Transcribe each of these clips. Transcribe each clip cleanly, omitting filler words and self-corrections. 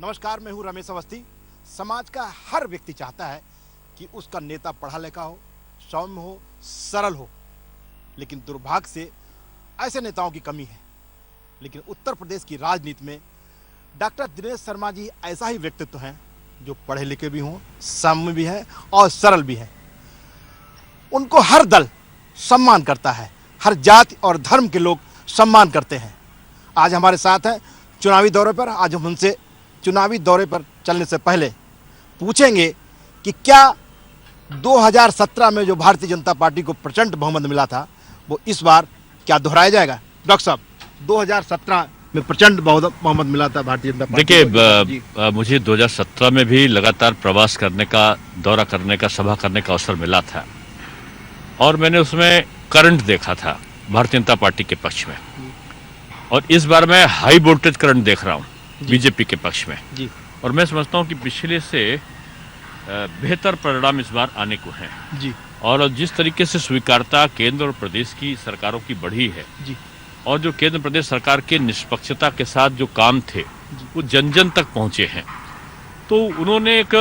नमस्कार, मैं हूं रमेश अवस्थी। समाज का हर व्यक्ति चाहता है कि उसका नेता पढ़ा लिखा हो, सौम्य हो, सरल हो, लेकिन दुर्भाग्य से ऐसे नेताओं की कमी है। लेकिन उत्तर प्रदेश की राजनीति में डॉक्टर दिनेश शर्मा जी ऐसा ही व्यक्तित्व हैं जो पढ़े लिखे भी हों, सौम्य भी हैं और सरल भी हैं। उनको हर दल सम्मान करता है, हर जाति और धर्म के लोग सम्मान करते हैं। आज हमारे साथ हैं चुनावी दौरे पर। आज हम उनसे चुनावी दौरे पर चलने से पहले पूछेंगे कि क्या 2017 में जो भारतीय जनता पार्टी को प्रचंड बहुमत मिला था वो इस बार क्या दोहराया जाएगा। डॉक्टर साहब, 2017 में प्रचंड बहुमत मिला था भारतीय जनता पार्टी। देखिए, मुझे 2017 में भी लगातार प्रवास करने का, दौरा करने का, सभा करने का अवसर मिला था और मैंने उसमें करंट देखा था भारतीय जनता पार्टी के पक्ष में। और इस बार मैं हाई वोल्टेज करंट देख रहा हूँ बीजेपी के पक्ष में जी। और मैं समझता हूँ कि पिछले से बेहतर परिणाम इस बार आने को हैं जी। और जिस तरीके से स्वीकारता केंद्र और प्रदेश की सरकारों की बढ़ी है जी, और जो केंद्र प्रदेश सरकार के निष्पक्षता के साथ जो काम थे वो जन जन तक पहुँचे हैं, तो उन्होंने एक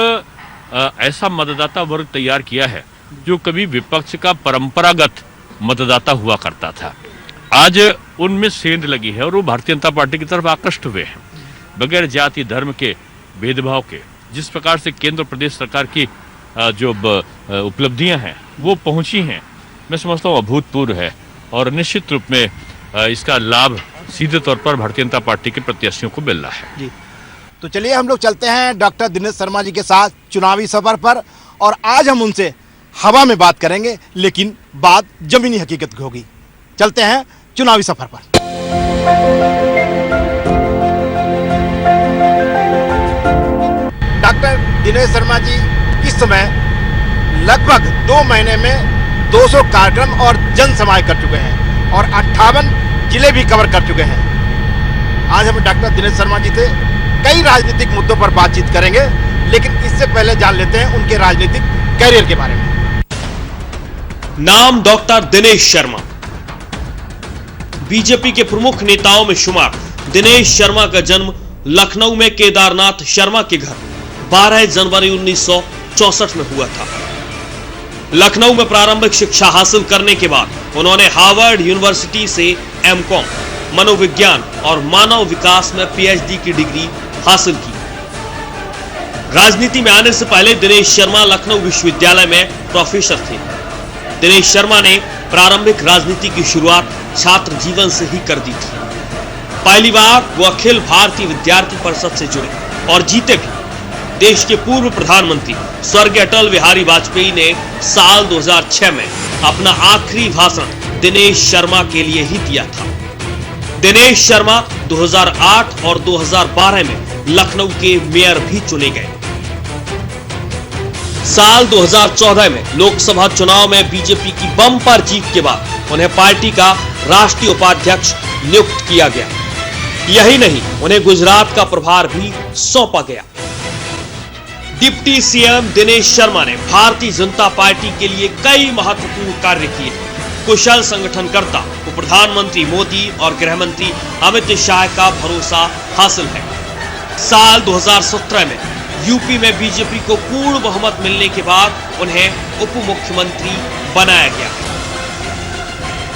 ऐसा मतदाता वर्ग तैयार किया है जो कभी विपक्ष का परंपरागत मतदाता हुआ करता था। आज उनमें सेंध लगी है और वो भारतीय जनता पार्टी की तरफ आकृष्ट हुए हैं। बगैर जाति धर्म के भेदभाव के जिस प्रकार से केंद्र प्रदेश सरकार की जो उपलब्धियां हैं वो पहुंची हैं, मैं समझता हूँ अभूतपूर्व है और निश्चित रूप में इसका लाभ सीधे तौर पर भारतीय जनता पार्टी के प्रत्याशियों को मिल रहा है जी। तो चलिए हम लोग चलते हैं डॉक्टर दिनेश शर्मा जी के साथ चुनावी सफर पर, और आज हम उनसे हवा में बात करेंगे लेकिन बात जमीनी हकीकत की होगी। चलते हैं चुनावी सफर पर। डॉक्टर दिनेश शर्मा जी इस समय लगभग 2 महीने में 200 कार्यक्रम और जनसभाएं कर चुके हैं और 58 जिले भी कवर कर चुके हैं। आज हम डॉक्टर दिनेश शर्मा जी से कई राजनीतिक मुद्दों पर बातचीत करेंगे, लेकिन इससे पहले जान लेते हैं उनके राजनीतिक कैरियर के बारे में। नाम डॉक्टर दिनेश शर्मा। बीजेपी के प्रमुख नेताओं में शुमार दिनेश शर्मा का जन्म लखनऊ में केदारनाथ शर्मा के घर 12 जनवरी 1964 में हुआ था। लखनऊ में प्रारंभिक शिक्षा हासिल करने के बाद उन्होंने हार्वर्ड यूनिवर्सिटी से एमकॉम मनोविज्ञान और मानव विकास में पीएचडी की डिग्री हासिल की। राजनीति में आने से पहले दिनेश शर्मा लखनऊ विश्वविद्यालय में प्रोफेसर थे। दिनेश शर्मा ने प्रारंभिक राजनीति की शुरुआत छात्र जीवन से ही कर दी थी। पहली बार वो अखिल भारतीय विद्यार्थी परिषद से जुड़े और जीते भी। देश के पूर्व प्रधानमंत्री स्वर्गीय अटल बिहारी वाजपेयी ने साल 2006 में अपना आखिरी भाषण दिनेश शर्मा के लिए ही दिया था। दिनेश शर्मा 2008 और 2012 में लखनऊ के मेयर भी चुने गए। साल 2014 में लोकसभा चुनाव में बीजेपी की बम्पर जीत के बाद उन्हें पार्टी का राष्ट्रीय उपाध्यक्ष नियुक्त किया गया। यही नहीं, उन्हें गुजरात का प्रभार भी सौंपा गया। डिप्टी सीएम दिनेश शर्मा ने भारतीय जनता पार्टी के लिए कई महत्वपूर्ण कार्य किए। कुशल संगठनकर्ता को प्रधानमंत्री मोदी और गृह मंत्री अमित शाह का भरोसा हासिल है। साल 2017 में यूपी में बीजेपी को पूर्ण बहुमत मिलने के बाद उन्हें उप मुख्यमंत्री बनाया गया।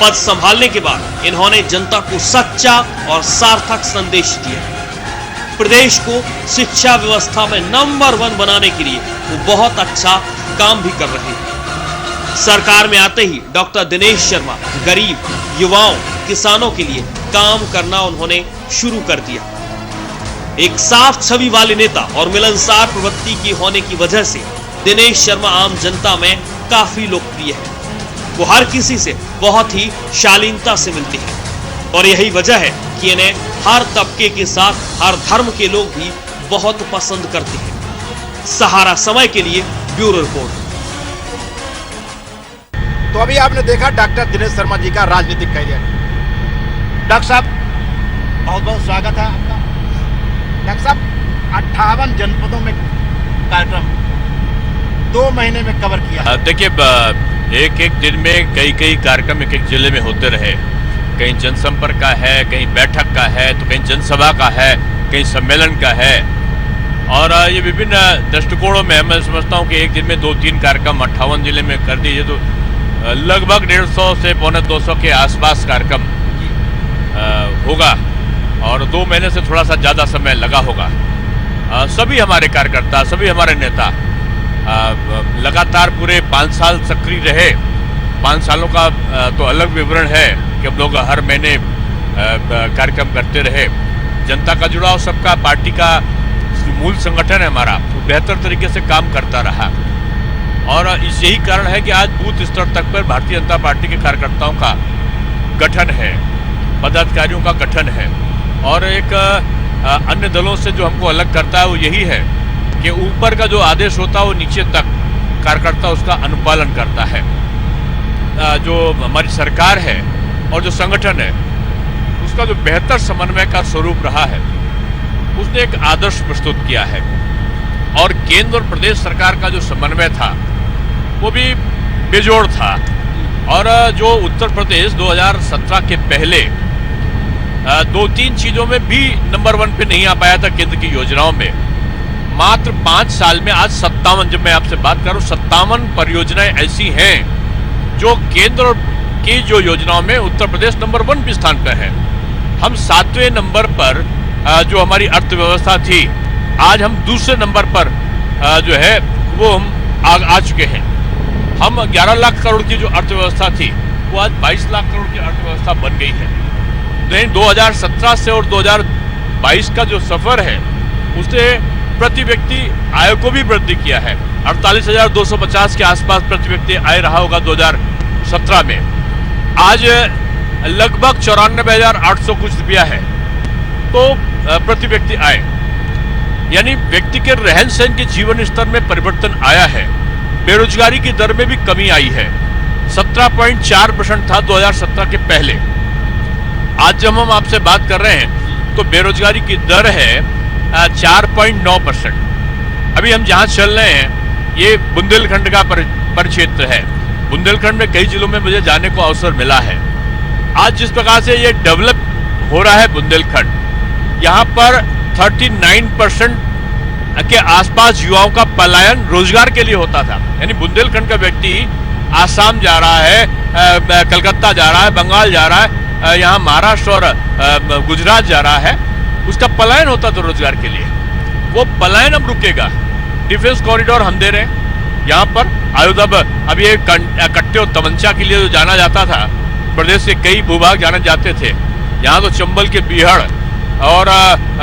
पद संभालने के बाद इन्होंने जनता को सच्चा और सार्थक संदेश दिया। प्रदेश को शिक्षा व्यवस्था में नंबर 1 बनाने के लिए वो बहुत अच्छा काम भी कर रहे हैं। सरकार में आते ही डॉक्टर दिनेश शर्मा गरीब, युवाओं, किसानों के लिए काम करना उन्होंने शुरू कर दिया। एक साफ छवि वाले नेता और मिलनसार प्रवृत्ति की होने की वजह से दिनेश शर्मा आम जनता में काफी लोकप्रिय है। वो हर किसी से बहुत ही शालीनता से मिलते हैं और यही वजह है कि इन्हें हर तबके के साथ हर धर्म के लोग भी बहुत पसंद करते हैं। सहारा समय के लिए ब्यूरो रिपोर्ट। तो अभी आपने देखा डॉक्टर दिनेश शर्मा जी का राजनीतिक कैरियर। डॉक्टर साहब, बहुत बहुत स्वागत है आपका। डॉक्टर साहब, 58 जनपदों में कार्यक्रम 2 महीने में कवर किया। देखिए, एक एक दिन में कई कार्यक्रम एक एक जिले में होते रहे। कहीं जनसंपर्क का है, कहीं बैठक का है, तो कहीं जनसभा का है, कहीं सम्मेलन का है। और ये विभिन्न दृष्टिकोणों में मैं समझता हूँ कि एक दिन में 2-3 कार्यक्रम 58 जिले में कर दीजिए तो लगभग 150 से 150 के आसपास कार्यक्रम होगा और 2 महीने से थोड़ा सा ज़्यादा समय लगा होगा। सभी हमारे कार्यकर्ता, सभी हमारे नेता लगातार पूरे 5 साल सक्रिय रहे। 5 सालों का तो अलग विवरण है कि हम लोग हर महीने कार्यक्रम करते रहे। जनता का जुड़ाव सबका, पार्टी का मूल संगठन है हमारा, तो बेहतर तरीके से काम करता रहा और यही कारण है कि आज बूथ स्तर तक पर भारतीय जनता पार्टी के कार्यकर्ताओं का गठन है, पदाधिकारियों का गठन है। और एक अन्य दलों से जो हमको अलग करता है वो यही है कि ऊपर का जो आदेश होता है वो नीचे तक कार्यकर्ता उसका अनुपालन करता है। जो हमारी सरकार है और जो संगठन है उसका जो बेहतर समन्वय का स्वरूप रहा है, उसने एक आदर्श प्रस्तुत किया है और केंद्र और प्रदेश सरकार का जो समन्वय था वो भी बेजोड़ था। और जो उत्तर प्रदेश 2017 के पहले 2-3 चीजों में भी नंबर 1 पे नहीं आ पाया था केंद्र की योजनाओं में, मात्र 5 साल में आज 57, जब मैं आपसे बात करूं 57 परियोजनाएं ऐसी हैं जो केंद्र की जो योजनाओं में उत्तर प्रदेश नंबर 1 पे स्थान पर है। हम 7वें नंबर पर जो हमारी अर्थव्यवस्था थी, आज हम दूसरे नंबर पर जो है वो हम आ चुके हैं। हम 11 लाख करोड़ की जो अर्थव्यवस्था थी वो आज 22 लाख करोड़ की अर्थव्यवस्था बन गई है। नहीं, 2017 से और 2022 का जो सफर है उसने प्रति व्यक्ति आय को भी वृद्धि किया है। 48,250 के आसपास प्रति व्यक्ति आय रहा होगा 2017 में, आज लगभग 94,800 कुछ रुपया है तो प्रति व्यक्ति आय, यानी व्यक्ति के रहन सहन के जीवन स्तर में परिवर्तन आया है। बेरोजगारी की दर में भी कमी आई है। 17.4% था 2017 के पहले, आज जब हम आपसे बात कर रहे हैं तो बेरोजगारी की दर है 4.9%। अभी हम जहां चल रहे हैं ये बुंदेलखंड का परिक्षेत्र है। बुंदेलखंड में कई जिलों में मुझे जाने को अवसर मिला है। आज जिस प्रकार से ये डेवलप हो रहा है बुंदेलखंड, यहाँ पर 39% के आसपास युवाओं का पलायन रोजगार के लिए होता था। यानी बुंदेलखंड का व्यक्ति आसाम जा रहा है, कलकत्ता जा रहा है, बंगाल जा रहा है, यहाँ महाराष्ट्र और गुजरात जा रहा है, उसका पलायन होता था रोजगार के लिए। वो पलायन अब रुकेगा। डिफेंस कॉरिडोर हम दे रहे हैं यहाँ पर। अब ये कट्टे और तमंचा के लिए जो जाना जाता था, प्रदेश के कई भूभाग जाने जाते थे, यहाँ तो चंबल के बीहड़ और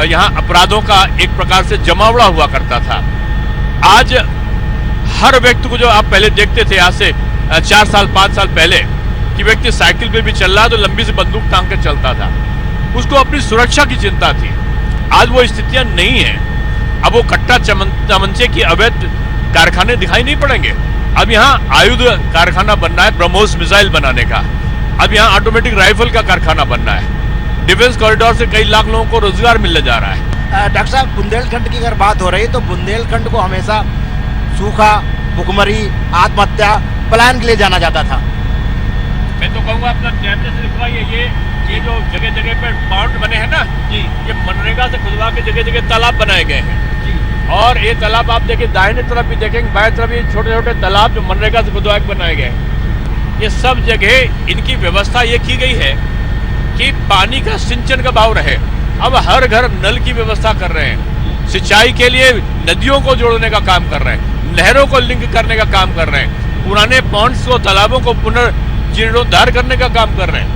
यहाँ अपराधों का एक प्रकार से जमावड़ा हुआ करता था। आज हर व्यक्ति को, जो आप पहले देखते थे आज से 4 साल 5 साल पहले, कि व्यक्ति साइकिल पे भी चल रहा है तो लंबी सी बंदूक टांग के चलता था, उसको अपनी सुरक्षा की चिंता थी। आज वो स्थितियां नहीं है। अब वो कट्टा तमंचे की अवैध कारखाने दिखाई नहीं पड़ेंगे। अब यहाँ आयुध कारखाना बनना है, ब्रह्मोस मिसाइल बनाने का। अब यहाँ ऑटोमेटिक राइफल का कारखाना बनना है। डिफेंस कॉरिडोर से कई लाख लोगों को रोजगार मिलने जा रहा है। डॉक्टर साहब, बुंदेलखंड की अगर बात हो रही है तो बुंदेलखंड को हमेशा सूखा, भुखमरी, आत्महत्या, पलायन के लिए जाना जाता था। मैं तो कहूँगा अपना कैमरे से दिखवाइए, ये जो जगह जगह पर बाउंड बने हैं ना जी, ये मनरेगा से खुदवा के जगह जगह तालाब बनाए गए हैं जी। और ये तालाब आप देखिए, दाहिने तरफ भी देखेंगे, बाएं तरफ ये छोटे छोटे तालाब जो मनरेगा से खुदवा के बनाए गए हैं। ये सब जगह इनकी व्यवस्था ये की गई है कि पानी का सिंचन का भाव रहे। अब हर घर नल की व्यवस्था कर रहे हैं, सिंचाई के लिए नदियों को जोड़ने का काम कर रहे हैं, नहरों को लिंक करने का काम कर रहे हैं, पुराने पॉन्ड्स को, तालाबों को पुनर्जीर्णोद्धार करने का काम कर रहे हैं।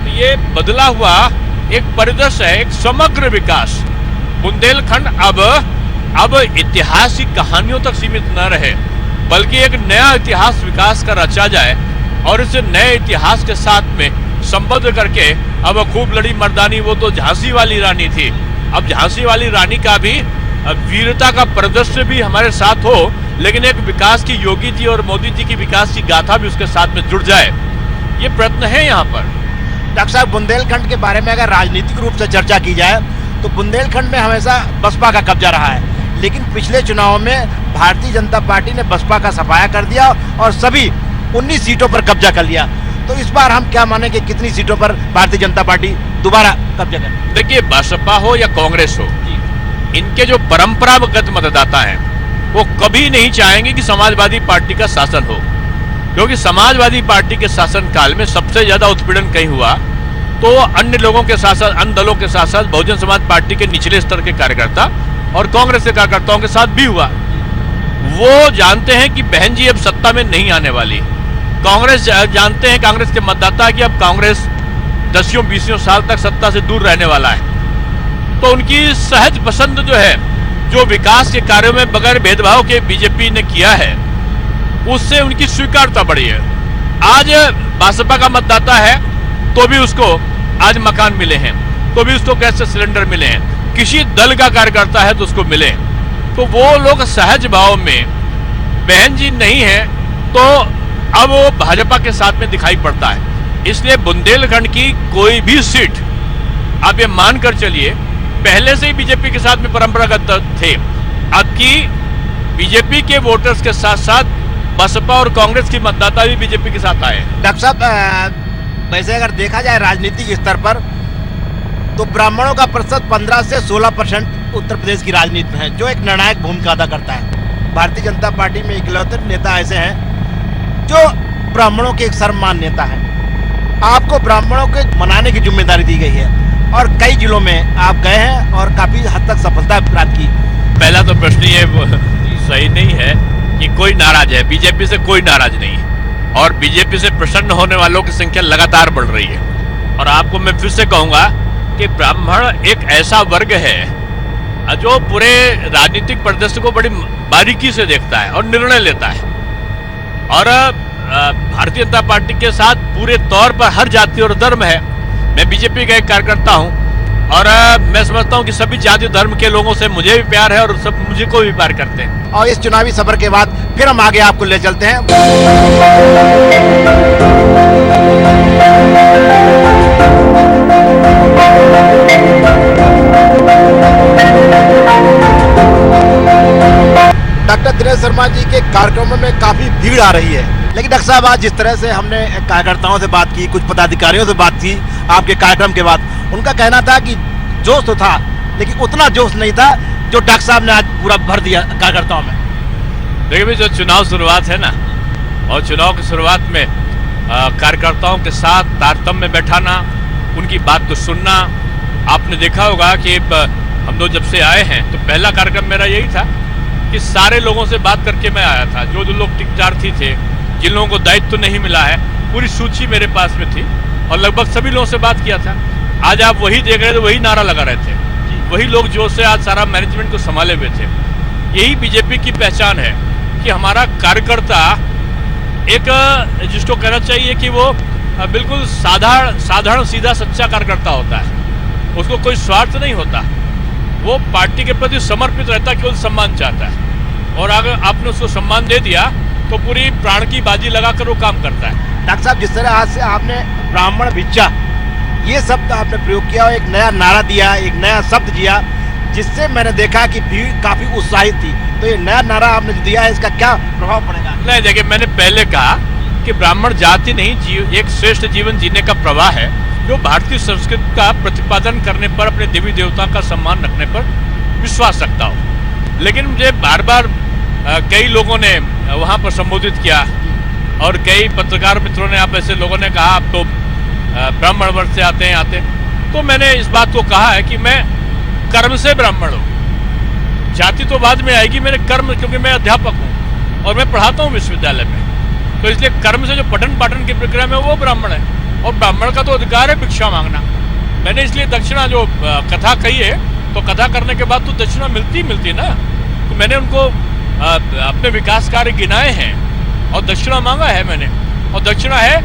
तो ये बदला हुआ एक परिदृश्य है, एक समग्र विकास। बुंदेलखंड अब ऐतिहासिक कहानियों तक सीमित न रहे, बल्कि एक नया इतिहास विकास का रचा जाए और इसे नए इतिहास के साथ में संबद्ध करके। अब खूब लड़ी मर्दानी, वो तो झांसी वाली रानी थी। अब झांसी वाली रानी का भी वीरता का प्रदर्शन भी हमारे साथ हो, लेकिन एक विकास की योगी जी और मोदी जी की विकास की गाथा भी उसके साथ में जुड़ जाए, ये प्रयत्न है यहाँ पर। डॉक्टर साहब, बुंदेलखंड के बारे में अगर राजनीतिक रूप से चर्चा की जाए तो बुंदेलखंड में हमेशा बसपा का कब्जा रहा है, लेकिन पिछले चुनाव में भारतीय जनता पार्टी ने बसपा का सफाया कर दिया और सभी 19 सीटों पर कब्जा कर लिया। तो इस बार हम क्या माने कि कितनी सीटों पर भारतीय जनता पार्टी दोबारा कब्जा करे? देखिए, बसपा हो या कांग्रेस हो, इनके जो परंपरागत मतदाता हैं वो कभी नहीं चाहेंगे कि समाजवादी पार्टी का शासन हो, क्योंकि समाजवादी पार्टी के शासन काल में सबसे ज्यादा उत्पीड़न कहीं हुआ तो अन्य लोगों के साथ साथ, अन्य दलों के साथ साथ बहुजन समाज पार्टी के निचले स्तर के कार्यकर्ता और कांग्रेस के कार्यकर्ताओं के साथ भी हुआ। वो जानते हैं कि बहन जी अब सत्ता में नहीं आने वाली। कांग्रेस जानते हैं, कांग्रेस के मतदाता, कि अब कांग्रेस 10-20 साल तक सत्ता से दूर रहने वाला है। तो उनकी सहज पसंद जो है, जो विकास के कार्यों में बगैर भेदभाव के बीजेपी ने किया है, उससे उनकी स्वीकारता बढ़ी है। आज भाजपा का मतदाता है तो भी उसको आज मकान मिले हैं, तो भी उसको गैस सिलेंडर मिले हैं, किसी दल का कार्यकर्ता है तो उसको मिले। तो वो लोग सहज भाव में, बहन जी नहीं है तो अब वो भाजपा के साथ में दिखाई पड़ता है। इसलिए बुंदेलखंड की कोई भी सीट आप ये मानकर चलिए, पहले से ही बीजेपी के साथ में परंपरागत थे। अब की बीजेपी के वोटर्स के साथ साथ बसपा और कांग्रेस की मतदाता भी बीजेपी के साथ आए। डॉक्टर साहब, वैसे अगर देखा जाए राजनीतिक स्तर पर तो ब्राह्मणों का प्रतिशत 15 से 16% उत्तर प्रदेश की राजनीति में है, जो एक निर्णायक भूमिका अदा करता है। भारतीय जनता पार्टी में इकलौते नेता ऐसे हैं जो ब्राह्मणों के एक सर्वमान नेता हैं। आपको ब्राह्मणों के मनाने की जिम्मेदारी दी गई है और कई जिलों में आप गए हैं और काफी हद तक सफलता प्राप्त की। पहला तो प्रश्न ये सही नहीं है कि कोई नाराज है, बीजेपी से कोई नाराज नहीं है और बीजेपी से प्रसन्न होने वालों की संख्या लगातार बढ़ रही है। और आपको मैं फिर से कहूंगा कि ब्राह्मण एक ऐसा वर्ग है जो पूरे राजनीतिक परिदृश्य को बड़ी बारीकी से देखता है और निर्णय लेता है। और भारतीय जनता पार्टी के साथ पूरे तौर पर हर जाति और धर्म है। मैं बीजेपी का एक कार्यकर्ता हूं और मैं समझता हूं कि सभी जाति धर्म के लोगों से मुझे भी प्यार है और सब मुझे को भी प्यार करते हैं। और इस चुनावी सफर के बाद फिर हम आगे आपको ले चलते हैं। डॉक्टर दिनेश शर्मा जी के कार्यक्रमों में काफी भीड़ आ रही है, लेकिन डॉक्टर साहब आज जिस तरह से हमने कार्यकर्ताओं से बात की, कुछ पदाधिकारियों से बात की आपके कार्यक्रम के बाद, उनका कहना था कि जोश तो था लेकिन उतना जोश नहीं था जो डॉक्टर साहब ने आज पूरा भर दिया कार्यकर्ताओं में। देखिए भाई, जो चुनाव शुरुआत है ना, और चुनाव की शुरुआत में कार्यकर्ताओं के साथ तारतम्य में बैठाना, उनकी बात को सुनना। आपने देखा होगा कि हम लोग जब से आए हैं तो पहला कार्यक्रम मेरा यही था कि सारे लोगों से बात करके मैं आया था। जो लोग टिकटार्थी थे, जिन लोगों को दायित्व तो नहीं मिला है, पूरी सूची मेरे पास में थी और लगभग सभी लोगों से बात किया था। आज आप वही देख रहे थे, वही नारा लगा रहे थे, वही लोग जो से आज सारा मैनेजमेंट को संभाले हुए थे। यही बीजेपी की पहचान है कि हमारा कार्यकर्ता एक, जिसको कहना चाहिए कि वो बिल्कुल साधारण सीधा सच्चा कार्यकर्ता होता है। उसको कोई स्वार्थ नहीं होता, वो पार्टी के प्रति समर्पित रहता है, केवल सम्मान चाहता है। और अगर आपने उसको सम्मान दे दिया तो पूरी प्राण की बाजी लगाकर वो काम करता है। डॉक्टर साहब, जिस तरह आज से आपने ब्राह्मण भिक्षा ये शब्द आपने प्रयोग किया और एक नया नारा दिया, एक नया शब्द दिया, जिससे मैंने देखा कि भीड़ काफी उत्साहित थी। तो ये नया नारा आपने जो दिया है, इसका क्या प्रभाव पड़ेगा? नहीं, देखिए, मैंने पहले कहा कि ब्राह्मण जाति नहीं, एक श्रेष्ठ जीवन जीने का प्रवाह है जो भारतीय संस्कृति का प्रतिपादन करने पर, अपने देवी देवताओं का सम्मान रखने पर विश्वास रखता हो। लेकिन मुझे बार बार कई लोगों ने वहाँ पर संबोधित किया और कई पत्रकार मित्रों ने, आप ऐसे लोगों ने कहा आप तो ब्राह्मण वर्ग से आते हैं। तो मैंने इस बात को कहा है कि मैं कर्म से ब्राह्मण हूँ, जाति तो बाद में आएगी। मेरे कर्म, क्योंकि मैं अध्यापक हूँ और मैं पढ़ाता हूँ विश्वविद्यालय में, तो इसलिए कर्म से जो पठन पाठन की प्रक्रिया में वो ब्राह्मण है। और ब्राह्मण का तो अधिकार है भिक्षा मांगना। मैंने इसलिए दक्षिणा जो कथा कही है, तो कथा करने के बाद तो दक्षिणा मिलती ना, तो मैंने उनको अपने विकास कार्य गिनाए हैं और दक्षिणा मांगा है मैंने। और दक्षिणा है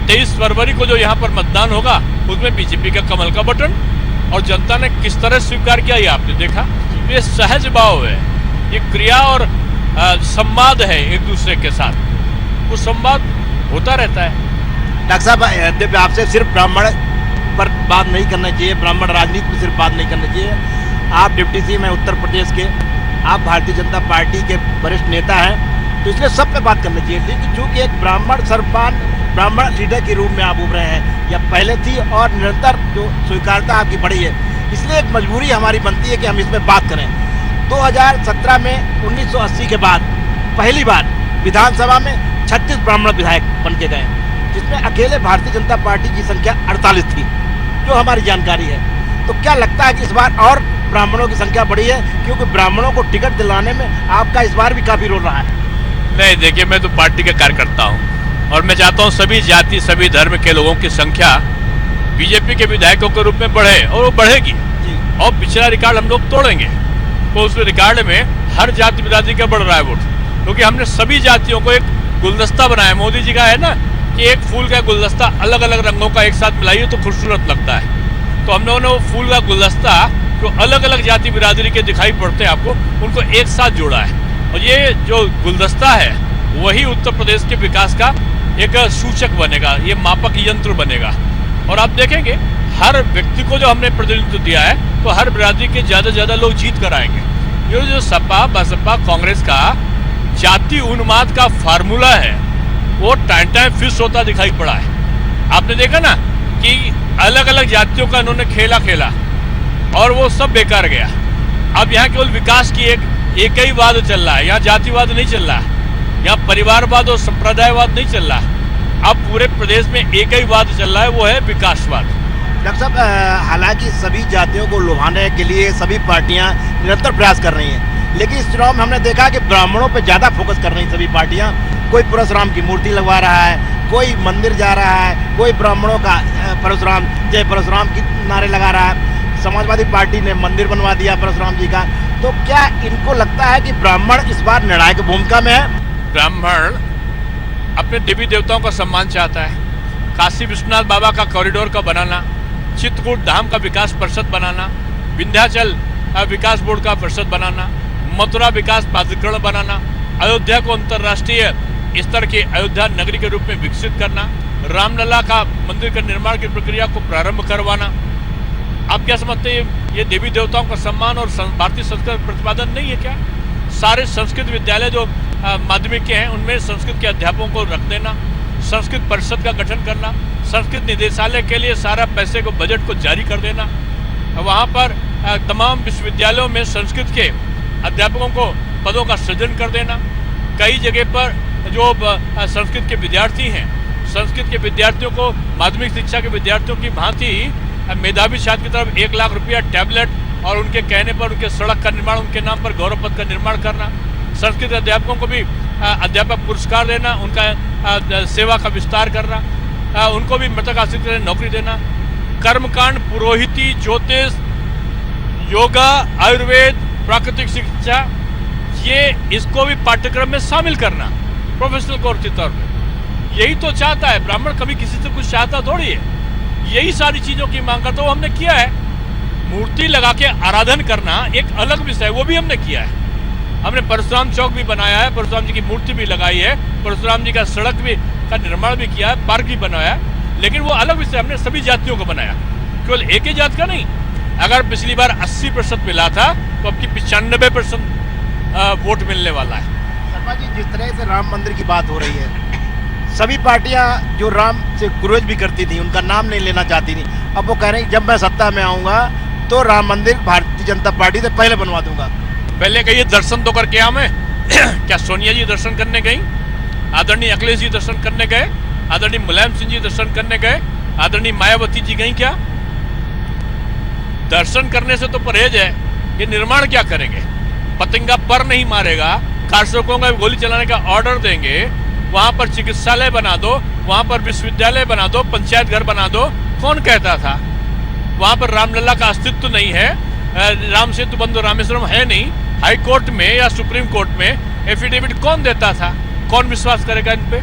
23 फरवरी को जो यहाँ पर मतदान होगा, उसमें बीजेपी का कमल का बटन। और जनता ने किस तरह स्वीकार किया ये आपने देखा। ये सहज भाव है, ये क्रिया और संवाद है एक दूसरे के साथ, वो संवाद होता रहता है। डॉक्टर साहब, आपसे सिर्फ ब्राह्मण पर बात नहीं करना चाहिए, ब्राह्मण राजनीति में सिर्फ बात नहीं करना चाहिए। आप डिप्टी सीएम हैं उत्तर प्रदेश के, आप भारतीय जनता पार्टी के वरिष्ठ नेता हैं, तो इसलिए सब पे बात करनी चाहिए थी कि चूंकि एक ब्राह्मण सर्वमान ब्राह्मण लीडर के रूप में आप उभरे हैं, या पहले थी और निरंतर जो स्वीकारता आपकी बढ़ी है, इसलिए एक मजबूरी हमारी बनती है कि हम इसमें बात करें। 2017 में 1980 के बाद पहली बार विधानसभा में 36 ब्राह्मण विधायक बन के गए, जिसमें अकेले भारतीय जनता पार्टी की संख्या 48 थी, जो हमारी जानकारी है। तो क्या लगता है कि इस बार और ब्राह्मणों की संख्या बढ़ी है, क्योंकि ब्राह्मणों को टिकट दिलाने में आपका इस बार भी काफी रोल रहा है? नहीं, देखिए, मैं तो पार्टी का कार्यकर्ता हूँ और मैं चाहता हूँ सभी जाति सभी धर्म के लोगों की संख्या बीजेपी के विधायकों के रूप में बढ़े, और वो बढ़ेगी। और पिछला रिकॉर्ड हम लोग तोड़ेंगे। तो उस रिकॉर्ड में हर जाति बिरादरी का बढ़ रहा है वोट, क्योंकि हमने सभी जातियों को एक गुलदस्ता बनाया। मोदी जी का है ना कि एक फूल का गुलदस्ता अलग अलग रंगों का एक साथ मिलाइए तो खूबसूरत लगता है। तो हम लोगों ने वो फूल का गुलदस्ता जो अलग अलग जाति बिरादरी के दिखाई पड़ते हैं आपको, उनको एक साथ जोड़ा है। और ये जो गुलदस्ता है वही उत्तर प्रदेश के विकास का एक सूचक बनेगा, ये मापक यंत्र बनेगा। और आप देखेंगे हर व्यक्ति को जो हमने प्रतिनिधित्व दिया है, तो हर बिरादरी के ज्यादा से ज्यादा लोग जीत कर आएंगे। ये जो सपा बसपा कांग्रेस का जाति उन्माद का फार्मूला है, वो टाइम फिक्स होता दिखाई पड़ा है। आपने देखा ना कि अलग अलग जातियों का इन्होंने खेला और वो सब बेकार गया। अब यहाँ केवल विकास की एक ही वाद चल रहा है, यहाँ जातिवाद नहीं चल रहा है, यहाँ परिवारवाद और संप्रदायवाद नहीं चल रहा है। अब पूरे प्रदेश में एक ही वाद चल रहा है, वो है विकासवाद। डॉक्टर साहब, हालांकि सभी जातियों को लुभाने के लिए सभी पार्टियां निरंतर प्रयास कर रही हैं, लेकिन इस चुनाव में हमने देखा कि ब्राह्मणों पे ज्यादा फोकस कर रही हैं सभी पार्टियां। कोई परशुराम की मूर्ति लगवा रहा है, कोई मंदिर जा रहा है, कोई ब्राह्मणों का परशुराम जय परशुराम की नारे लगा रहा है। समाजवादी पार्टी ने मंदिर बनवा दिया परशुराम जी का। तो क्या इनको लगता है कि ब्राह्मण इस बार निर्णायक भूमिका में है? ब्राह्मण अपने देवी देवताओं का सम्मान चाहता है। काशी विश्वनाथ बाबा का कॉरिडोर का बनाना, चित्रकूट धाम का विकास परिषद बनाना, विंध्याचल विकास बोर्ड का परिषद बनाना, मथुरा विकास प्राधिकरण बनाना, अयोध्या को अंतर्राष्ट्रीय स्तर के अयोध्या नगरी के रूप में विकसित करना, रामलला का मंदिर के निर्माण की प्रक्रिया को प्रारंभ करवाना। आप क्या समझते हैं ये देवी देवताओं का सम्मान और भारतीय संस्कृत प्रतिपादन नहीं है क्या? सारे संस्कृत विद्यालय जो माध्यमिक के हैं उनमें संस्कृत के अध्यापकों को रख देना, संस्कृत परिषद का गठन करना, संस्कृत निदेशालय के लिए सारा पैसे को बजट को जारी कर देना, वहाँ पर तमाम विश्वविद्यालयों में संस्कृत के अध्यापकों को पदों का सृजन कर देना। कई जगह पर जो संस्कृत के विद्यार्थी हैं, संस्कृत के विद्यार्थियों को माध्यमिक शिक्षा के विद्यार्थियों की भांति मेधावी छात्र की तरफ 1 लाख रुपया टैबलेट और उनके कहने पर उनके सड़क का निर्माण, उनके नाम पर गौरव पथ का निर्माण करना, संस्कृत अध्यापकों को भी अध्यापक पुरस्कार देना, उनका सेवा का विस्तार करना, उनको भी मृतक आश्रित नौकरी देना, कर्मकांड, पुरोहिती, ज्योतिष, योगा, आयुर्वेद, प्राकृतिक शिक्षा, ये इसको भी पाठ्यक्रम में शामिल करना प्रोफेशनल कोर्स के तौर पर। यही तो चाहता है ब्राह्मण, कभी किसी से कुछ चाहता थोड़ी है। यही सारी चीजों की मांग करता, वो हमने किया है। मूर्ति लगा के आराधन करना एक अलग विषय है, वो भी हमने किया है। हमने परशुराम चौक भी बनाया है, परशुराम जी की मूर्ति भी लगाई है, परशुराम जी का सड़क भी का निर्माण भी किया है, पार्क भी बनाया है। लेकिन वो अलग विषय हमने सभी जातियों को बनाया, केवल एक ही जात का नहीं। अगर पिछली बार 80% मिला था तो अब की 95% वोट मिलने वाला है। शर्मा जी, जिस तरह से राम मंदिर की बात हो रही है, सभी पार्टियां जो राम से गुरेज भी करती थी, उनका नाम नहीं लेना चाहती थी, अब वो कह रही जब मैं सत्ता में आऊंगा तो राम मंदिर भारतीय जनता पार्टी से पहले बनवा दूंगा। पहले कहिए दर्शन तो करके आया मैं। क्या सोनिया जी दर्शन करने गई? आदरणीय अखिलेश जी दर्शन करने गए? आदरणीय मुलायम सिंह जी दर्शन करने गए? आदरणीय मायावती जी गई क्या? दर्शन करने से तो परहेज है, ये निर्माण क्या करेंगे? पतंगा पर नहीं मारेगा, कारसेवकों का गोली चलाने का ऑर्डर देंगे, वहां पर चिकित्सालय बना दो, वहां पर विश्वविद्यालय बना दो, पंचायत घर बना दो। कौन कहता था? वहां पर रामलला का अस्तित्व नहीं है, राम सेतु बंधु रामेश्वरम है नहीं। हाई कोर्ट में या सुप्रीम कोर्ट में एफिडेविट कौन देता था? कौन विश्वास करेगा इन पे?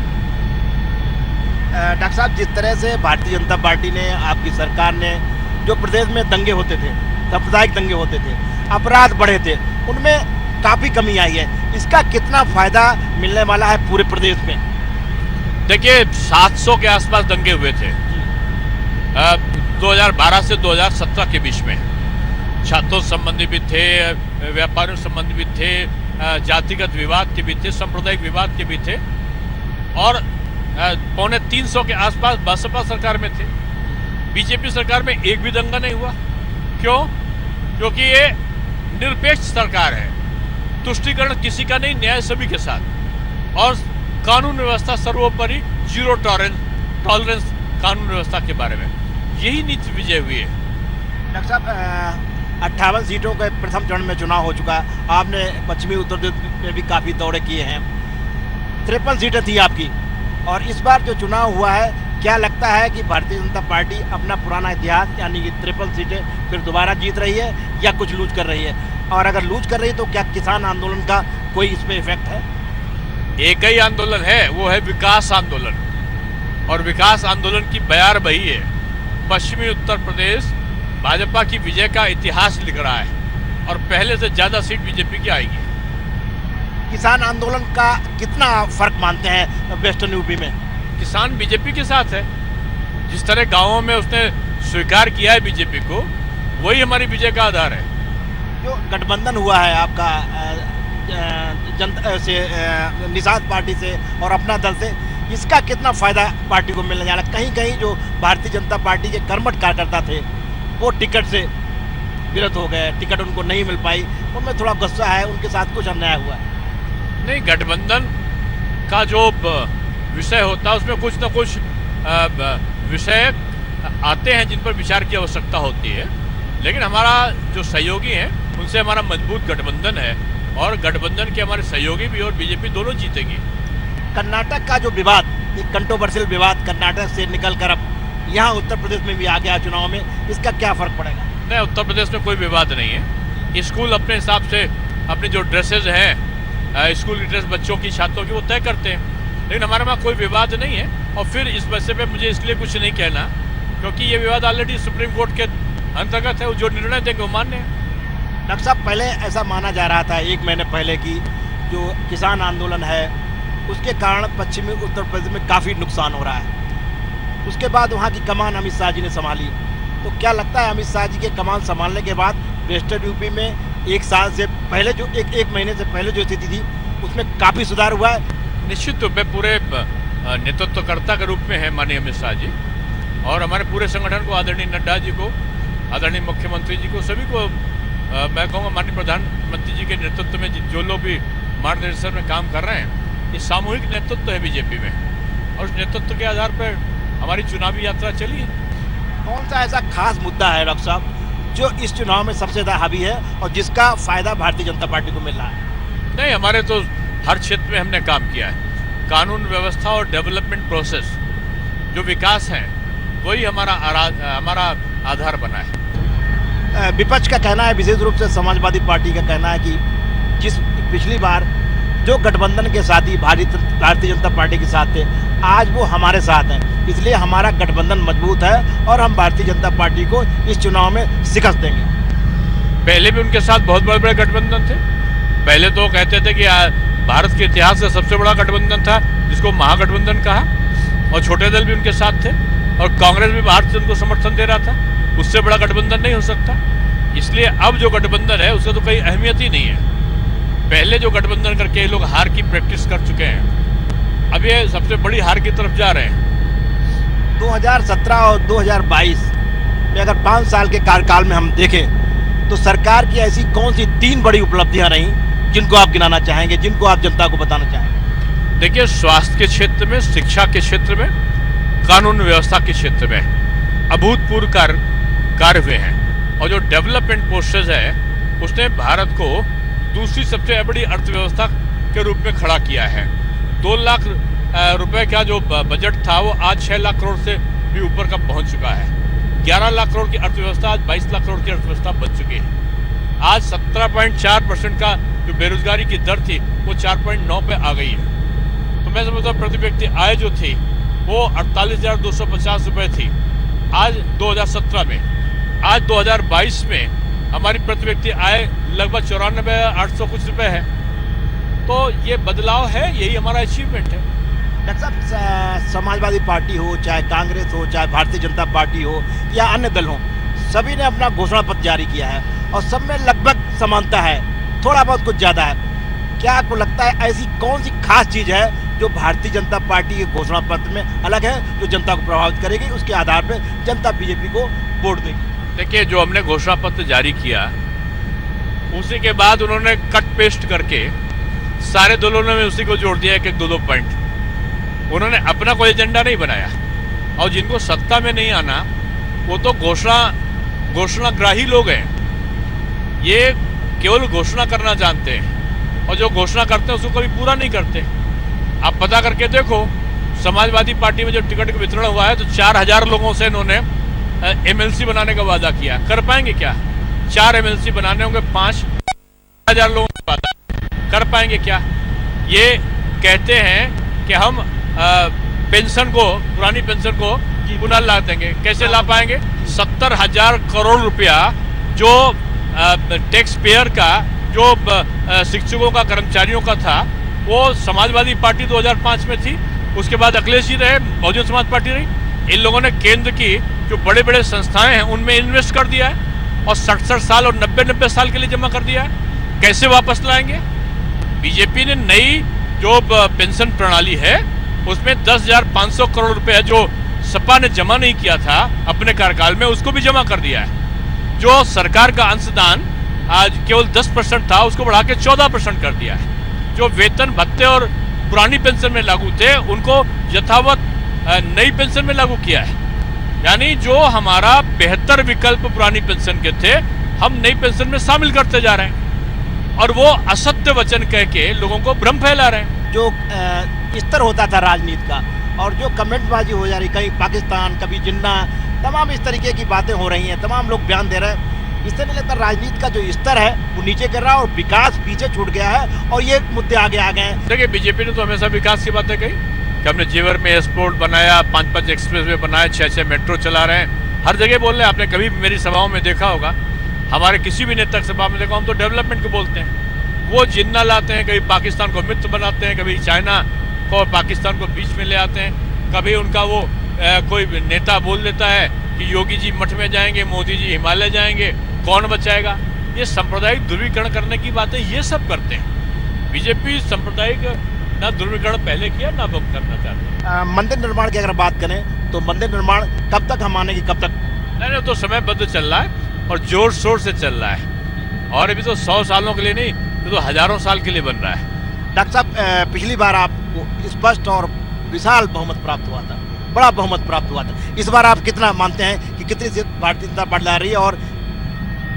डॉक्टर साहब, जिस तरह से भारतीय जनता पार्टी ने, आपकी सरकार ने, जो प्रदेश में दंगे होते थे, सांप्रदायिक दंगे होते थे, अपराध बढ़े थे, उनमें काफी कमी आई है। इसका कितना फायदा मिलने वाला है पूरे प्रदेश में? देखिए, 700 के आसपास दंगे हुए थे 2012 से 2017 के बीच में। छात्रों संबंधी भी थे, व्यापारियों संबंधी भी थे, जातिगत विवाद के भी थे, सांप्रदायिक विवाद के भी थे, और 250 के आसपास बसपा सरकार में थे। बीजेपी सरकार में एक भी दंगा नहीं हुआ। क्यों? क्योंकि ये निरपेक्ष सरकार है, तुष्टीकरण किसी का नहीं, न्याय सभी के साथ, और कानून व्यवस्था सर्वोपरि, जीरो टॉलरेंस कानून व्यवस्था के बारे में, यही नीति विजय हुई है। डॉक्टर साहब, 58 सीटों के प्रथम चरण में चुनाव हो चुका है। आपने पश्चिमी उत्तर प्रदेश में भी काफ़ी दौरे किए हैं। 53 सीटें थी आपकी, और इस बार जो चुनाव हुआ है, क्या लगता है कि भारतीय जनता पार्टी अपना पुराना इतिहास यानी कि 53 सीटें फिर दोबारा जीत रही है या कुछ लूज कर रही है? और अगर लूज कर रही है तो क्या किसान आंदोलन का कोई इसमें इफेक्ट है? एक ही आंदोलन है, वो है विकास आंदोलन, और विकास आंदोलन की बयार वही है। पश्चिमी उत्तर प्रदेश भाजपा की विजय का इतिहास लिख रहा है, और पहले से ज्यादा सीट बीजेपी की आएगी। किसान आंदोलन का कितना फर्क मानते हैं वेस्टर्न यूपी में? किसान बीजेपी के साथ है। जिस तरह गांवों में उसने स्वीकार किया है बीजेपी को, वही हमारी विजय का आधार है। जो गठबंधन हुआ है आपका जनता से, निषाद पार्टी से और अपना दल से, इसका कितना फायदा पार्टी को मिलने जा रहा है? कहीं कहीं जो भारतीय जनता पार्टी के कर्मठ कार्यकर्ता थे वो टिकट से विरत हो गए, टिकट उनको नहीं मिल पाई, उनमें थोड़ा गुस्सा है, उनके साथ कुछ अन्याय हुआ है। नहीं, गठबंधन का जो विषय होता है उसमें कुछ न कुछ विषय आते हैं जिन पर विचार की आवश्यकता होती है, लेकिन हमारा जो सहयोगी हैं उनसे हमारा मजबूत गठबंधन है, और गठबंधन के हमारे सहयोगी भी और बीजेपी दोनों जीतेगी। कर्नाटक का जो विवाद, एक कंट्रोवर्शियल विवाद कर्नाटक से निकलकर अब यहाँ उत्तर प्रदेश में भी आ गया चुनाव में, इसका क्या फर्क पड़ेगा? नहीं, उत्तर प्रदेश में कोई विवाद नहीं है। स्कूल अपने हिसाब से अपनी जो ड्रेसेज हैं, स्कूल की ड्रेस बच्चों की, छात्रों की, वो तय करते हैं, लेकिन हमारे वहाँ कोई विवाद नहीं है। और फिर इस विषय पे मुझे इसलिए कुछ नहीं कहना, क्योंकि ये विवाद ऑलरेडी सुप्रीम कोर्ट के अंतर्गत है, वो जो निर्णय देंगे वो मान्य है। डॉक्टर साहब, पहले ऐसा माना जा रहा था 1 महीने पहले की जो किसान आंदोलन है उसके कारण पश्चिमी उत्तर प्रदेश में काफ़ी नुकसान हो रहा है। उसके बाद वहाँ की कमान अमित शाह जी ने संभाली, तो क्या लगता है अमित शाह जी के कमान संभालने के बाद वेस्टर्न यूपी में 1 साल से पहले जो एक महीने से पहले जो स्थिति थी उसमें काफ़ी सुधार हुआ है? निश्चित रूप में पूरे नेतृत्वकर्ता के रूप में है माननीय अमित शाह जी, और हमारे पूरे संगठन को, आदरणीय नड्डा जी को, आदरणीय मुख्यमंत्री जी को, सभी को मैं कहूँगा माननीय प्रधानमंत्री जी के नेतृत्व में जो लोग भी मार्गदर्शन में काम कर रहे हैं, ये सामूहिक नेतृत्व है बीजेपी में, और उस नेतृत्व के आधार पर हमारी चुनावी यात्रा चली है। कौन सा ऐसा खास मुद्दा है डॉक्टर साहब जो इस चुनाव में सबसे ज़्यादा हावी है और जिसका फायदा भारतीय जनता पार्टी को मिल रहा है? नहीं, हमारे तो हर क्षेत्र में हमने काम किया है। कानून व्यवस्था और डेवलपमेंट प्रोसेस, जो विकास है, वही हमारा आधार बना है। विपक्ष का कहना है, विशेष रूप से समाजवादी पार्टी का कहना है कि जिस पिछली बार जो गठबंधन के साथी भारतीय जनता पार्टी के साथ थे, आज वो हमारे साथ हैं, इसलिए हमारा गठबंधन मजबूत है और हम भारतीय जनता पार्टी को इस चुनाव में शिकस्त देंगे। पहले भी उनके साथ बहुत बड़े बड़े गठबंधन थे। पहले तो कहते थे कि भारत के इतिहास का सबसे बड़ा गठबंधन था, जिसको महागठबंधन कहा, और छोटे दल भी उनके साथ थे, और कांग्रेस भी बाहर से उनको समर्थन दे रहा था। उससे बड़ा गठबंधन नहीं हो सकता। इसलिए अब जो गठबंधन है उसका तो कोई अहमियत ही नहीं है। पहले जो गठबंधन करके ये लोग हार की प्रैक्टिस कर चुके हैं, अब ये सबसे बड़ी हार की तरफ जा रहे हैं। 2017 और 2022 में अगर 5 साल के कार्यकाल में हम देखें तो सरकार की ऐसी कौन सी 3 बड़ी उपलब्धियां रहीं जिनको आप गिनाना चाहेंगे, जिनको आप जनता को बताना चाहेंगे? देखिए, स्वास्थ्य के क्षेत्र में, शिक्षा के क्षेत्र में, कानून व्यवस्था के क्षेत्र में अभूतपूर्व कार्य हुए हैं, और जो डेवलपमेंट प्रोसेस है उसने भारत को दूसरी सबसे बड़ी अर्थव्यवस्था के रूप में खड़ा किया है। 2 लाख रुपए का जो बजट था वो आज 6 लाख करोड़ से भी ऊपर का पहुंच चुका है। 11 लाख करोड़ की अर्थव्यवस्था आज 22 लाख करोड़ की अर्थव्यवस्था बन चुकी है। आज 17.4% का जो बेरोजगारी की दर थी वो 4.9 पे आ गई है। तो मैं समझता हूँ प्रति व्यक्ति आय जो थी वो 48,250 रुपये थी आज 2017 में। आज 2022 में हमारी प्रति व्यक्ति आय लगभग 94,800 कुछ रुपए है। तो ये बदलाव है, यही हमारा अचीवमेंट है। डॉक्टर साहब, समाजवादी पार्टी हो, चाहे कांग्रेस हो, चाहे भारतीय जनता पार्टी हो या अन्य दल हो, सभी ने अपना घोषणा पत्र जारी किया है और सब में लगभग समानता है, थोड़ा बहुत कुछ ज़्यादा है। क्या आपको लगता है ऐसी कौन सी खास चीज़ है जो भारतीय जनता पार्टी के घोषणा पत्र में अलग है, जो जनता को प्रभावित करेगी, उसके आधार पर जनता बीजेपी को वोट देगी? देखिए, जो हमने घोषणा पत्र जारी किया उसी के बाद उन्होंने कट पेस्ट करके सारे दलों ने उसी को जोड़ दिया, एक दो पॉइंट। उन्होंने अपना कोई एजेंडा नहीं बनाया, और जिनको सत्ता में नहीं आना वो तो घोषणाग्राही लोग हैं। ये केवल घोषणा करना जानते हैं, और जो घोषणा करते हैं उसको कभी पूरा नहीं करते। आप पता करके देखो, समाजवादी पार्टी में जो टिकट का वितरण हुआ है तो 4000 लोगों से इन्होंने एमएलसी बनाने का वादा किया। कर पाएंगे क्या? 4 एमएलसी बनाने होंगे, 5000 लोगों का वादा कर पाएंगे क्या? ये कहते हैं कि हम पेंशन को, पुरानी पेंशन को पुनः ला देंगे। कैसे ला पाएंगे? 70,000 करोड़ रुपया जो टैक्स पेयर का, जो शिक्षकों का, कर्मचारियों का था, वो समाजवादी पार्टी 2005 में थी, उसके बाद अखिलेश जी रहे, बहुजन समाज पार्टी रही। इन लोगों ने केंद्र की जो बड़े बड़े संस्थाएं हैं उनमें इन्वेस्ट कर दिया है, और 67 साल और 90 साल के लिए जमा कर दिया है। कैसे वापस लाएंगे? बीजेपी ने नई जो पेंशन प्रणाली है उसमें 10,500 करोड़ रुपए जो सपा ने जमा नहीं किया था अपने कार्यकाल में, उसको भी जमा कर दिया है। जो सरकार का अंशदान आज केवल 10% था, उसको बढ़ा के 14% कर दिया है। जो वेतन भत्ते और पुरानी पेंशन में लागू थे उनको यथावत नई पेंशन में लागू किया है। यानी जो हमारा बेहतर विकल्प पुरानी पेंशन के थे, हम नई पेंशन में शामिल करते जा रहे हैं, और वो असत्य वचन कह के लोगों को भ्रम फैला रहे हैं। जो स्तर होता था राजनीति का, और जो कमेंटबाजी हो जा रही, कहीं पाकिस्तान, कभी जिन्ना, तमाम इस तरीके की बातें हो रही हैं, तमाम लोग बयान दे रहे हैं। इससे नहीं लगता राजनीति का जो स्तर है वो नीचे गिर रहा है और विकास पीछे छूट गया है, और ये मुद्दे आगे आ गए हैं। देखिए, बीजेपी ने तो हमेशा विकास की बातें कही कि हमने जेवर में एयरपोर्ट बनाया, 5 एक्सप्रेसवे बनाए, 6 मेट्रो चला रहे हैं, हर जगह बोल रहे हैं। आपने कभी मेरी सभाओं में देखा होगा, हमारे किसी भी नेता की सभा में देखो, हम तो डेवलपमेंट को बोलते हैं। वो जिन्ना लाते हैं, कभी पाकिस्तान को मित्र बनाते हैं, कभी चाइना को, पाकिस्तान को बीच में ले आते हैं। कभी उनका वो कोई नेता बोल देता है कि योगी जी मठ में जाएंगे, मोदी जी हिमालय जाएंगे, कौन बचाएगा? ये सांप्रदायिक ध्रुवीकरण करने की बातें ये सब करते हैं। बीजेपी सांप्रदायिक ना ध्रुवीकरण पहले किया, ना अब करना चाहते हैं। मंदिर निर्माण की अगर बात करें तो मंदिर निर्माण कब तक हम मानेंगे, कब तक? नहीं, तो समयबद्ध चल रहा है और जोर शोर से चल रहा है, और अभी तो 100 सालों के लिए नहीं, तो हजारों साल के लिए बन रहा है। डॉक्टर साहब, पिछली बार आपको स्पष्ट और विशाल बहुमत प्राप्त हुआ था, बड़ा बहुमत प्राप्त हुआ था। इस बार आप कितना मानते हैं कि कितनी सीट भारतीय जनता पार्टी ला रही है? और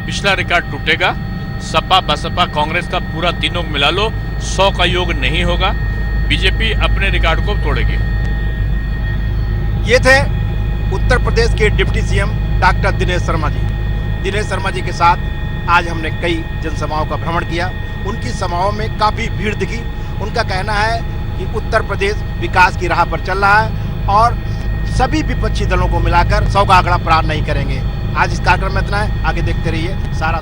पिछला रिकॉर्ड टूटेगा। सपा, बसपा, कांग्रेस का पूरा तीनों मिला लो, 100 का योग नहीं होगा। बीजेपी अपने रिकॉर्ड को तोड़ेगी। ये थे उत्तर प्रदेश के deputy CM doctor Dinesh Sharma ji. Dinesh Sharma ji के साथ आज हमने कई जनसभाओं का भ्रमण किया। उनकी सभाओं में काफ़ी भीड़ दिखी। उनका कहना है कि उत्तर प्रदेश विकास की राह पर चल रहा है, और सभी विपक्षी दलों को मिलाकर 100 का आंकड़ा पार नहीं करेंगे। आज इस कार्यक्रम में इतना है, आगे देखते रहिए सारा।